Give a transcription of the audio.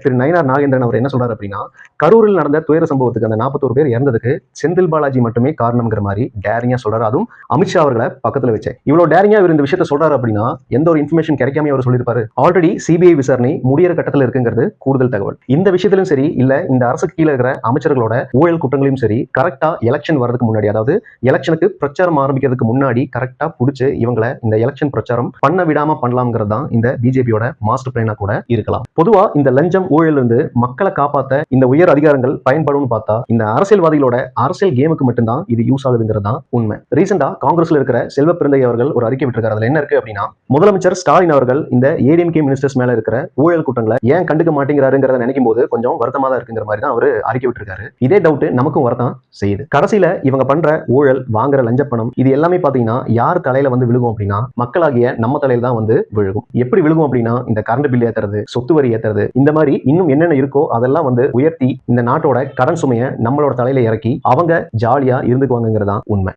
திரு நயினார் நாகேந்திரன் அவர் என்ன சொல்றாரு அப்படின்னா, கரூரில் நடந்த துயர சம்பவத்துக்கு அந்த 41 பேர் இறந்ததுக்கு செந்தில் பாலாஜி மட்டுமே காரணம்ங்கிற மாதிரி டேரிங்கா சொல்றாரு. அதுவும் அமித்ஷா அவர்களை பக்கத்துல வச்சு இவ்வளவு டேரிங்கா இவர் இந்த விஷயத்த சொல்றாரு அப்படின்னா எந்த ஒரு இன்ஃபர்மேஷன் கிடைக்காம அவர் சொல்லியிருப்பாரு. ஆல்ரெடி சிபிஐ விசாரணை முடியிற கட்டத்தில் இருக்குங்கிறது கூடுதல் தகவல். இந்த விஷயத்திலும் சரி, இல்ல இந்த அரசுக்கு கீழே இருக்கிற அமைச்சர்களோட ஊழல் குற்றங்களையும் சரி, கரெக்டா எலெக்ஷன் வரதுக்கு முன்னாடி, அதாவது எலெக்ஷனுக்கு பிரச்சாரம் ஆரம்பிக்கிறதுக்கு முன்னாடி கரெக்டா புடிச்சு இவங்களை இந்த எலெக்ஷன் பிரச்சாரம் பண்ண விடாம பண்ணலாம்ங்கிறது தான் இந்த பிஜேபியோட மாஸ்டர் பிளானா கூட இருக்கலாம். பொதுவா இந்த லஞ்சம் ஊழல் இருந்து மக்களை காப்பாத்த இந்த உயர் அதிகாரங்கள் பயன்படும் பார்த்தா இந்த அரசியல்வாதிகளோட அரசியல் கேமுக்கு மட்டும்தான் இது யூஸ் ஆகுதுங்கிறது தான் உண்மை. ரீசெண்டா காங்கிரஸ்ல இருக்கிற செல்வ பிறந்தை அவர்கள் ஒரு அறிக்கை விட்டிருக்காரு. அதுல என்ன இருக்கு அப்படின்னா, முதலமைச்சர் ஸ்டாலின் அவர்கள் இந்த ஏடிஎம்கே மினிஸ்டர்ஸ் மேல இருக்கிற ஊழல் குற்றங்களை ஏன் கண்டுக்க மாட்டேங்கிறாருங்கிறத நினைக்கும் போது கொஞ்சம் வருத்தமா தான் இருக்குங்கிற மாதிரி தான் அவர் அறிக்கை விட்டிருக்காரு. இதே டவுட் நமக்கும் வரதான் செய்யுது. கடைசியில இவங்க பண்ற ஊழல், வாங்குற லஞ்ச பணம், இது எல்லாமே பாத்தீங்கன்னா யார் தலையில வந்து விழுகும் அப்படின்னா மக்களாகிய நம்ம தலையில தான் வந்து விழுகும். எப்படி விழுகும் அப்படின்னா, இந்த கரண்ட் பில் ஏத்துறது, சொத்து வரி ஏத்துறது, இந்த மாதிரி இன்னும் என்னென்ன இருக்கோ அதெல்லாம் வந்து உயர்த்தி இந்த நாட்டோட கடன் சுமையை நம்மளோட தலையில இறக்கி அவங்க ஜாலியா இருந்துக்குவாங்கிறதா உண்மை.